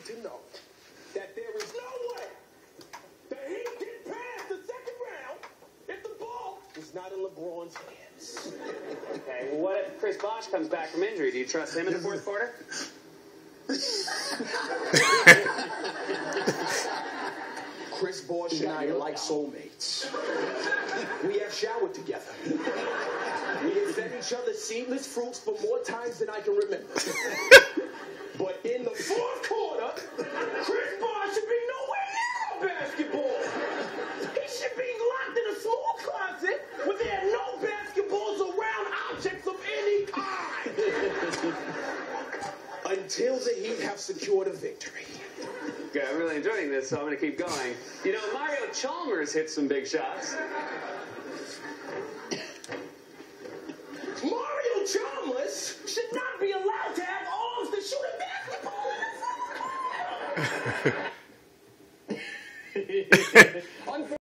to know that there is no way the Heat get past the second round if the ball is not in LeBron's hands. Okay, well, what if Chris Bosh comes back from injury? Do you trust him in the fourth quarter? Chris Bosh and I are like soulmates. We have showered together. We have fed each other seedless fruits for more times than I can remember. But in the fourth quarter, Chris Bosh should be nowhere near a basketball. He should be locked in a small closet where there are no basketballs or round objects of any kind. Until the Heat have secured a victory. Okay, I'm really enjoying this, so I'm going to keep going. You know, Mario Chalmers hit some big shots. Mario Chalmers should not be allowed to have arms to shoot a basketball in the